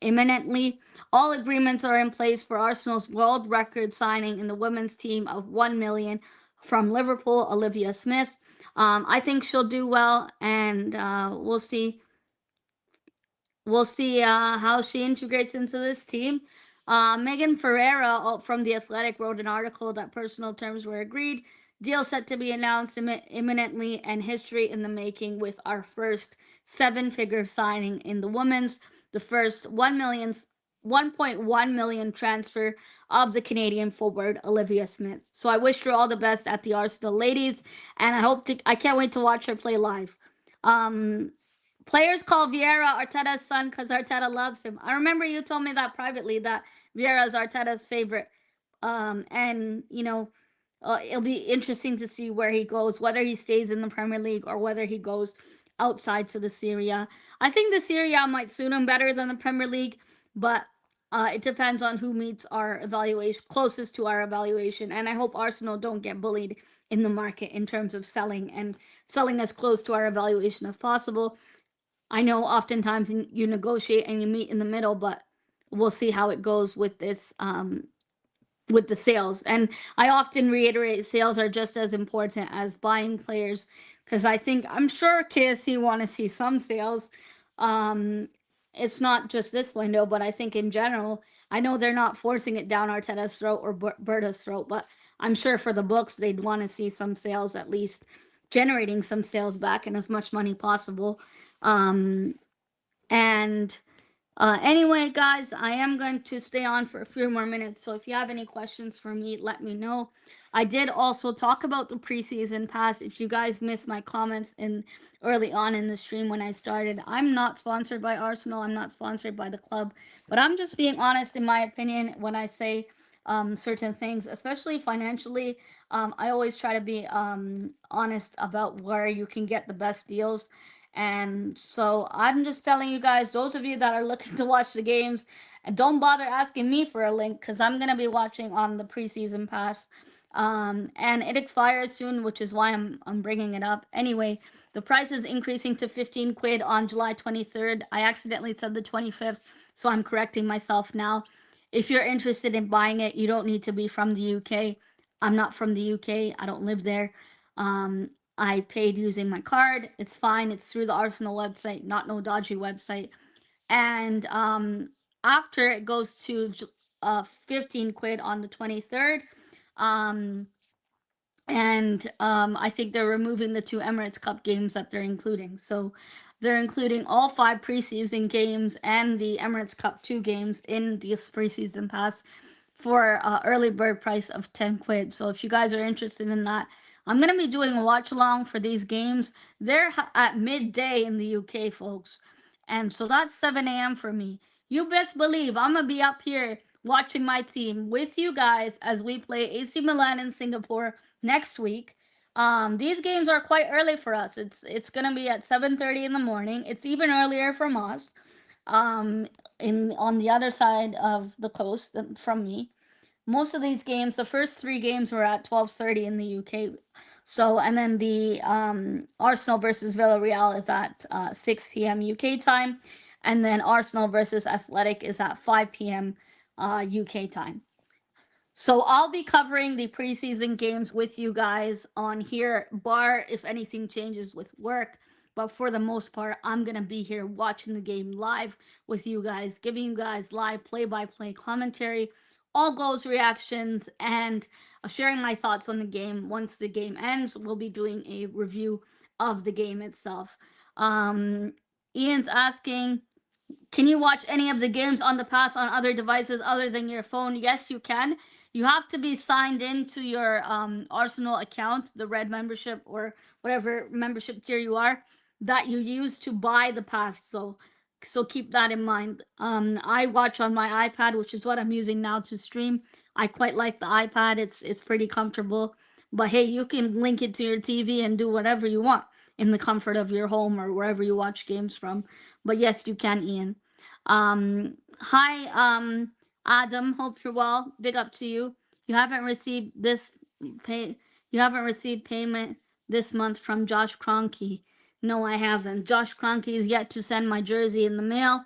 imminently. All agreements are in place for Arsenal's world record signing in the women's team of 1 million from Liverpool, Olivia Smith. I think she'll do well, and we'll see. We'll see how she integrates into this team. Megan Ferreira from The Athletic wrote an article that personal terms were agreed. Deal set to be announced imminently, and history in the making with our first 7-figure signing in the women's, the first 1.1 million transfer of the Canadian forward Olivia Smith. So I wish her all the best at the Arsenal ladies, and I can't wait to watch her play live. Players call Vieira Arteta's son because Arteta loves him. I remember you told me that privately, that Vieira is Arteta's favorite. And, it'll be interesting to see where he goes, whether he stays in the Premier League or whether he goes outside to the Serie A. I think the Serie A might suit him better than the Premier League, but it depends on who meets our evaluation closest to our evaluation. And I hope Arsenal don't get bullied in the market in terms of selling and selling as close to our evaluation as possible. I know oftentimes you negotiate and you meet in the middle, but we'll see how it goes with the sales. And I often reiterate sales are just as important as buying players, because I'm sure KSC want to see some sales. Um, it's not just this window, but I think in general, I know they're not forcing it down Arteta's throat or Berta's throat, but I'm sure for the books they'd want to see some sales, at least generating some sales back and as much money possible. Um, and Anyway, guys, I am going to stay on for a few more minutes. So if you have any questions for me, let me know. I did also talk about the preseason pass. If you guys missed my comments in early on in the stream when I started, I'm not sponsored by Arsenal. I'm not sponsored by the club, but I'm just being honest in my opinion when I say certain things, especially financially. I always try to be honest about where you can get the best deals. And so I'm just telling you guys, those of you that are looking to watch the games, and don't bother asking me for a link, because I'm going to be watching on the preseason pass. And it expires soon, which is why I'm bringing it up. Anyway, the price is increasing to 15 quid on July 23rd. I accidentally said the 25th, so I'm correcting myself now. If you're interested in buying it, you don't need to be from the UK. I'm not from the UK. I don't live there. I paid using my card. It's fine. It's through the Arsenal website, not no dodgy website. And after it goes to 15 quid on the 23rd. I think they're removing the two Emirates Cup games that they're including. So they're including all 5 preseason games and the Emirates Cup 2 games in this preseason pass for early bird price of 10 quid. So if you guys are interested in that, I'm going to be doing a watch along for these games. They're at midday in the UK, folks. And so that's 7 a.m. for me. You best believe I'm going to be up here watching my team with you guys as we play AC Milan in Singapore next week. These games are quite early for us. It's going to be at 7:30 in the morning. It's even earlier from us. On the other side of the coast from me. Most of these games, the first 3 games were at 12:30 in the UK. So, and then the Arsenal versus Villarreal is at 6 p.m. UK time, and then Arsenal versus Athletic is at 5 p.m. UK time. So I'll be covering the preseason games with you guys on here, bar if anything changes with work. But for the most part, I'm going to be here watching the game live with you guys, giving you guys live play-by-play commentary, all goals reactions, and sharing my thoughts on the game. Once the game ends, we'll be doing a review of the game itself. Ian's asking, can you watch any of the games on the pass on other devices other than your phone? Yes, you can. You have to be signed into your Arsenal account, the red membership or whatever membership tier you are, that you use to buy the pass. So keep that in mind. I watch on my iPad, which is what I'm using now to stream. I quite like the iPad. It's pretty comfortable. But hey, you can link it to your TV and do whatever you want in the comfort of your home or wherever you watch games from. But yes, you can, Ian. Hi, Adam. Hope you're well. Big up to you. You haven't received this pay. You haven't received payment this month from Josh Kroenke. No, I haven't. Josh Kroenke is yet to send my jersey in the mail.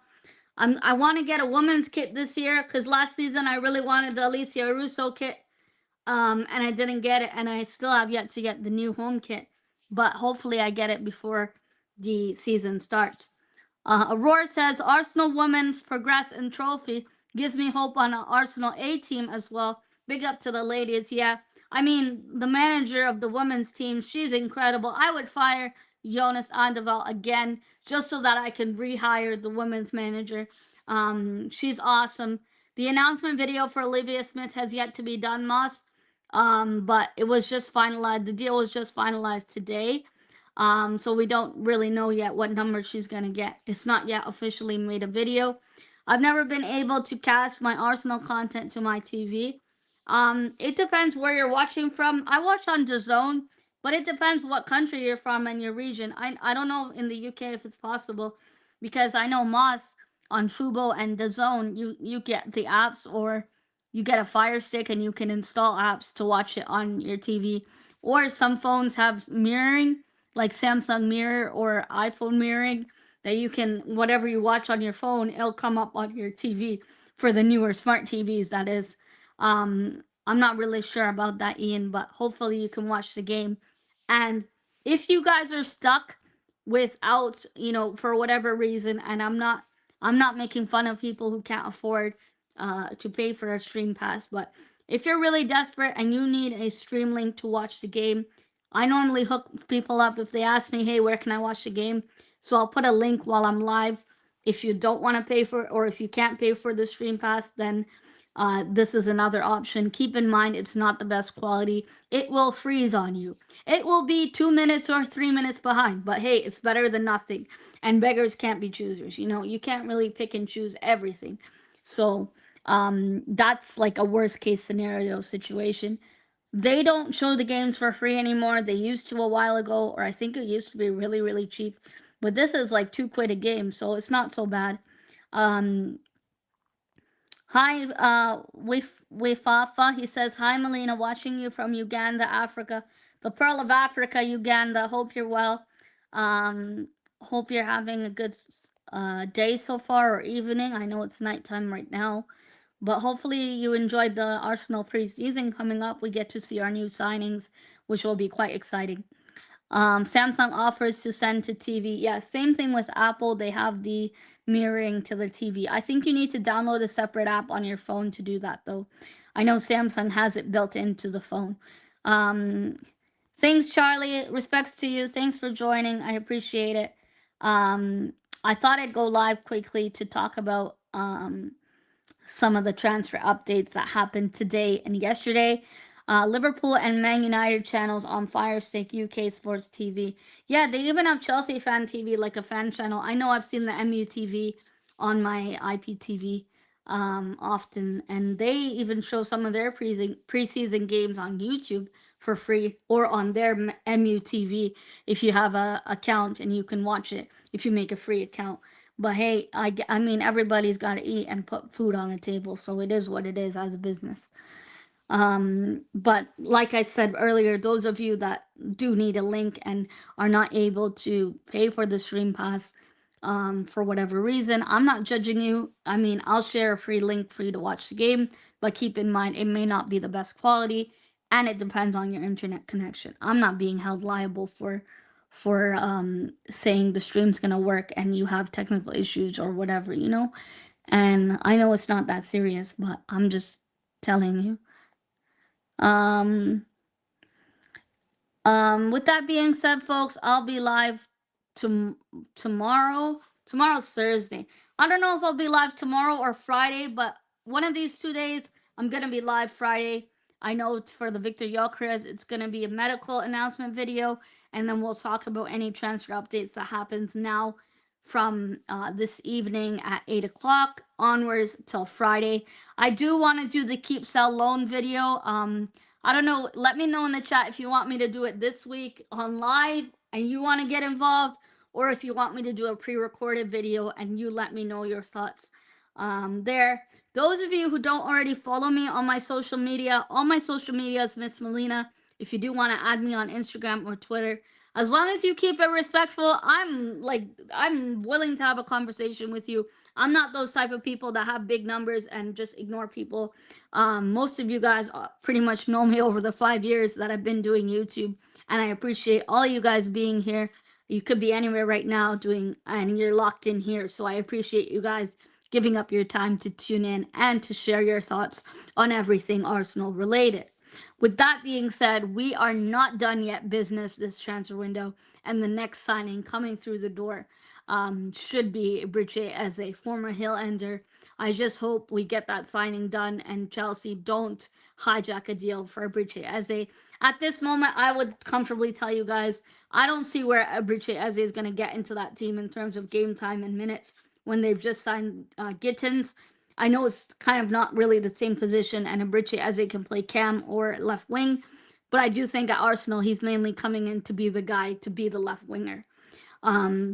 I want to get a women's kit this year because last season I really wanted the Alicia Russo kit. And I didn't get it, and I still have yet to get the new home kit. But hopefully I get it before the season starts. Aurora says Arsenal women's progress and trophy gives me hope on an Arsenal A team as well. Big up to the ladies. Yeah, I mean the manager of the women's team, she's incredible. I would fire Jonas Andeval again just so that I can rehire the women's manager. She's awesome. The announcement video for Olivia Smith has yet to be done, Moss. But it was just finalized. The deal was just finalized today. So we don't really know yet what number she's going to get. It's not yet officially made a video. I've never been able to cast my Arsenal content to my TV. It depends where you're watching from. I watch on DAZN. But it depends what country you're from and your region. I don't know in the UK if it's possible, because I know Moss on Fubo and DAZN, you get the apps, or you get a Fire Stick and you can install apps to watch it on your TV. Or some phones have mirroring, like Samsung Mirror or iPhone mirroring, that you can, whatever you watch on your phone, it'll come up on your TV for the newer smart TVs, that is. I'm not really sure about that, Ian, but hopefully you can watch the game. And if you guys are stuck without, for whatever reason, and I'm not making fun of people who can't afford to pay for a stream pass, but if you're really desperate and you need a stream link to watch the game, I normally hook people up if they ask me, hey, where can I watch the game? So I'll put a link while I'm live. If you don't want to pay for, or if you can't pay for the stream pass, then this is another option. Keep in mind, it's not the best quality. It will freeze on you. It will be 2 minutes or 3 minutes behind, but hey, it's better than nothing. And beggars can't be choosers. You can't really pick and choose everything. So that's like a worst case scenario situation. They don't show the games for free anymore. They used to a while ago, or I think it used to be really, really cheap. But this is like £2 a game, so it's not so bad. Um, Hi, Wifafa. He says, hi, Melina, watching you from Uganda, Africa. The Pearl of Africa, Uganda. Hope you're well. Hope you're having a good day so far, or evening. I know it's nighttime right now. But hopefully you enjoyed the Arsenal preseason coming up. We get to see our new signings, which will be quite exciting. Samsung offers to send to TV. Yeah, same thing with Apple. They have the mirroring to the TV. I think you need to download a separate app on your phone to do that, though. I know Samsung has it built into the phone. Um, Thanks, Charlie. Respects to you. Thanks for joining. I appreciate it. Um, I thought I'd go live quickly to talk about some of the transfer updates that happened today and yesterday. Liverpool and Man United channels on Fire Stick UK Sports TV. Yeah, they even have Chelsea Fan TV, like a fan channel. I know I've seen the MUTV on my IPTV often, and they even show some of their preseason games on YouTube for free, or on their MUTV if you have a account, and you can watch it if you make a free account. But hey, I mean, everybody's got to eat and put food on the table, so it is what it is as a business. But like I said earlier, those of you that do need a link and are not able to pay for the stream pass, for whatever reason, I'm not judging you. I mean, I'll share a free link for you to watch the game, but keep in mind it may not be the best quality, and it depends on your internet connection. I'm not being held liable for saying the stream's gonna work and you have technical issues or whatever. And I know it's not that serious, but I'm just telling you. Um, with that being said, folks, I'll be live tomorrow. Tomorrow's Thursday. I don't know if I'll be live tomorrow or Friday, but one of these 2 days, I'm gonna be live Friday. I know it's for the Victor Gyökeres. It's gonna be a medical announcement video, and then we'll talk about any transfer updates that happens now from this evening at 8 o'clock onwards till Friday. I do want to do the keep sell loan video. I don't know. Let me know in the chat if you want me to do it this week on live and you want to get involved, or if you want me to do a pre-recorded video and you let me know your thoughts there. Those of you who don't already follow me on my social media, all my social media is Miss Melina. If you do want to add me on Instagram or Twitter, as long as you keep it respectful, I'm willing to have a conversation with you. I'm not those type of people that have big numbers and just ignore people. Most of you guys pretty much know me over the 5 years that I've been doing YouTube, and I appreciate all you guys being here. You could be anywhere right now and you're locked in here. So I appreciate you guys giving up your time to tune in and to share your thoughts on everything Arsenal related. With that being said, we are not done yet business this transfer window, and the next signing coming through the door should be Bridget as a former Hill Ender. I just hope we get that signing done and Chelsea don't hijack a deal for Bridget Eze. At this moment, I would comfortably tell you guys, I don't see where Bridget Eze is going to get into that team in terms of game time and minutes when they've just signed Gittins. I know it's kind of not really the same position, and Bridget Eze can play cam or left wing, but I do think at Arsenal he's mainly coming in to be the guy, to be the left winger.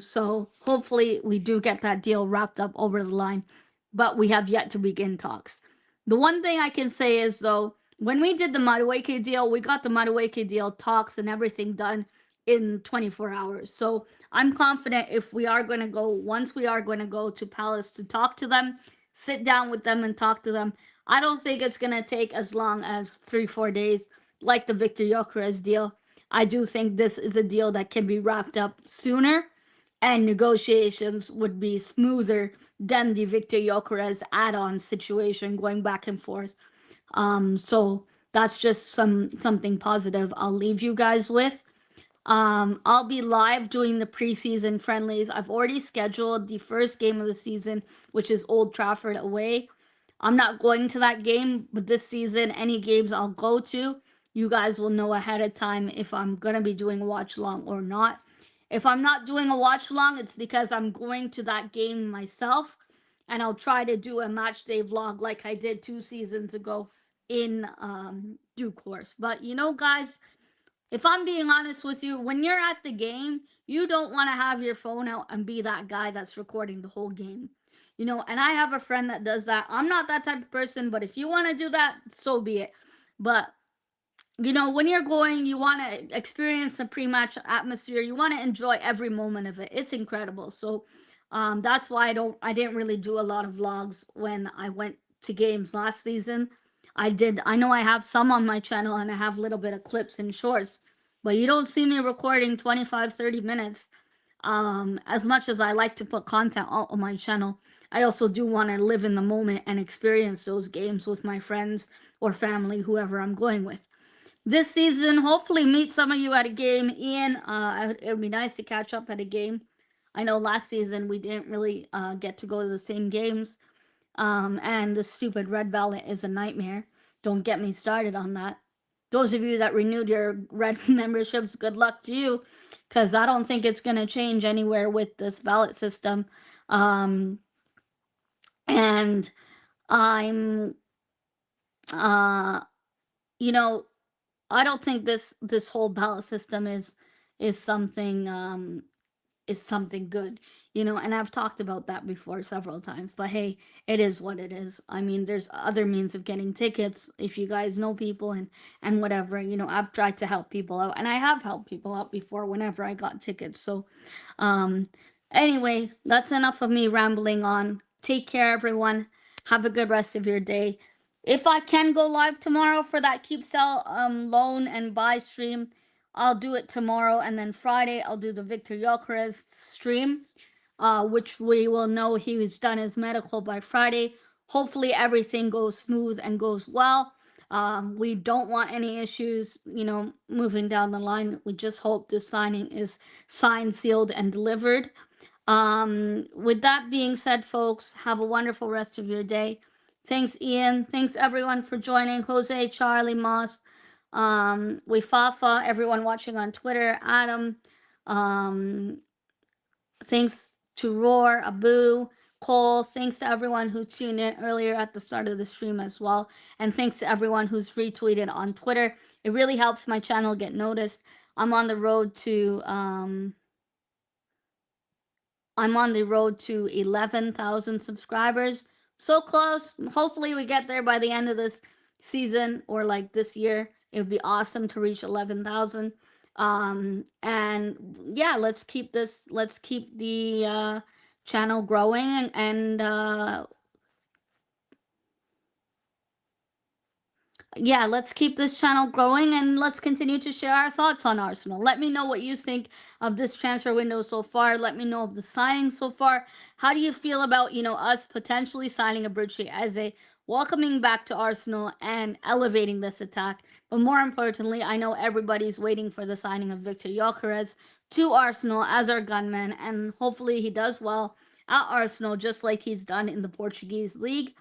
So hopefully we do get that deal wrapped up over the line, but we have yet to begin talks. The one thing I can say is though, when we did the Madueke deal, we got the Madueke deal talks and everything done in 24 hours. So I'm confident if we are going to go, once we are going to go to Palace to talk to them, sit down with them and talk to them, I don't think it's going to take as long as 3-4 days like the Victor Gyökeres deal. I do think this is a deal that can be wrapped up sooner and negotiations would be smoother than the Victor Gyökeres add-on situation going back and forth. So that's just something positive I'll leave you guys with. I'll be live doing the preseason friendlies. I've already scheduled the first game of the season, which is Old Trafford away. I'm not going to that game, but this season, any games I'll go to, you guys will know ahead of time if I'm going to be doing a watch along or not. If I'm not doing a watch along, it's because I'm going to that game myself, and I'll try to do a match day vlog like I did 2 seasons ago in due course. But you know, guys, if I'm being honest with you, when you're at the game, you don't want to have your phone out and be that guy that's recording the whole game. You know, and I have a friend that does that. I'm not that type of person, but if you want to do that, so be it. But you know, when you're going, you want to experience the pre-match atmosphere. You want to enjoy every moment of it. It's incredible. So that's why I didn't really do a lot of vlogs when I went to games last season. I know I have some on my channel and I have a little bit of clips and shorts, but you don't see me recording 25-30 minutes. As much as I like to put content out on my channel, I also do want to live in the moment and experience those games with my friends or family, whoever I'm going with. This season, hopefully meet some of you at a game. Ian, it would be nice to catch up at a game. I know last season we didn't really get to go to the same games. And the stupid red ballot is a nightmare. Don't get me started on that. Those of you that renewed your red memberships, good luck to you, because I don't think it's going to change anywhere with this ballot system. And I'm, you know, I don't think this whole ballot system is something is something good, you know, and I've talked about that before several times, but hey, it is what it is. I mean, there's other means of getting tickets if you guys know people and whatever, you know, I've tried to help people out and I have helped people out before whenever I got tickets. So, um, anyway, that's enough of me rambling on. Take care, everyone. Have a good rest of your day. If I can go live tomorrow for that keep sell loan and buy stream, I'll do it tomorrow, and then Friday I'll do the Victor Gyökeres stream, which we will know he's done his medical by Friday. Hopefully everything goes smooth and goes well. We don't want any issues, you know, moving down the line. We just hope this signing is signed, sealed, and delivered. With that being said, folks, have a wonderful rest of your day. Thanks, Ian. Thanks, everyone, for joining. Jose, Charlie, Moss, Wifafa, everyone watching on Twitter, Adam. Thanks to Roar, Abu, Cole. Thanks to everyone who tuned in earlier at the start of the stream as well. And thanks to everyone who's retweeted on Twitter. It really helps my channel get noticed. I'm on the road to 11,000 subscribers. So close. Hopefully we get there by the end of this season or like this year. It would be awesome to reach 11,000. And yeah, let's keep the channel growing and yeah, let's keep this channel growing and let's continue to share our thoughts on Arsenal. Let me know what you think of this transfer window so far. Let me know of the signing so far. How do you feel about, you know, us potentially signing a Abruzzi as a welcoming back to Arsenal and elevating this attack? But more importantly, I know everybody's waiting for the signing of Victor Gyökeres to Arsenal as our gunman, and hopefully he does well at Arsenal just like he's done in the Portuguese league.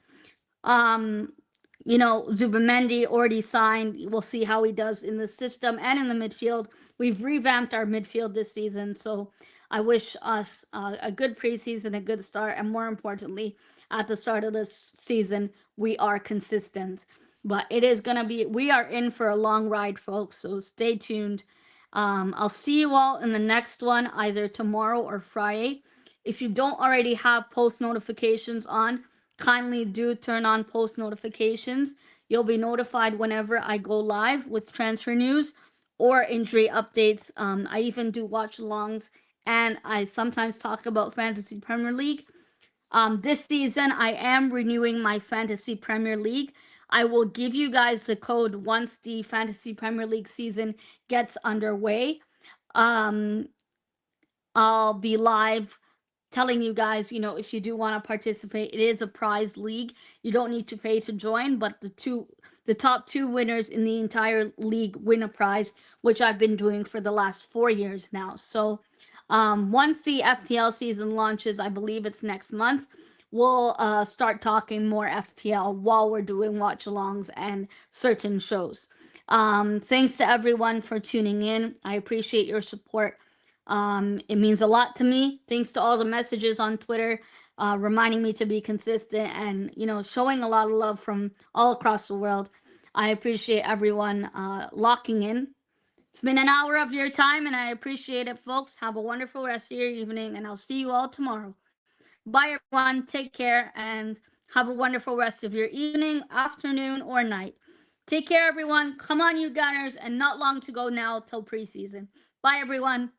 You know, Zubamendi already signed. We'll see how he does in the system and in the midfield. We've revamped our midfield this season, so I wish us a good preseason, a good start, and more importantly, at the start of this season, we are consistent. But it is going to be, we are in for a long ride, folks. So stay tuned. I'll see you all in the next one, either tomorrow or Friday. If you don't already have post notifications on, kindly do turn on post notifications. You'll be notified whenever I go live with transfer news or injury updates. I even do watch alongs, and I sometimes talk about Fantasy Premier League. This season, I am renewing my Fantasy Premier League. I will give you guys the code once the Fantasy Premier League season gets underway. Um, I'll be live telling you guys, if you do want to participate, it is a prize league. You don't need to pay to join, but the top two winners in the entire league win a prize, which I've been doing for the last 4 years now. So, once the FPL season launches, I believe it's next month, we'll start talking more FPL while we're doing watch alongs and certain shows. Thanks to everyone for tuning in. I appreciate your support. It means a lot to me. Thanks to all the messages on Twitter, reminding me to be consistent and, showing a lot of love from all across the world. I appreciate everyone locking in. It's been an hour of your time, and I appreciate it, folks. Have a wonderful rest of your evening, and I'll see you all tomorrow. Bye, everyone. Take care, and have a wonderful rest of your evening, afternoon, or night. Take care, everyone. Come on, you Gunners, and not long to go now till preseason. Bye, everyone.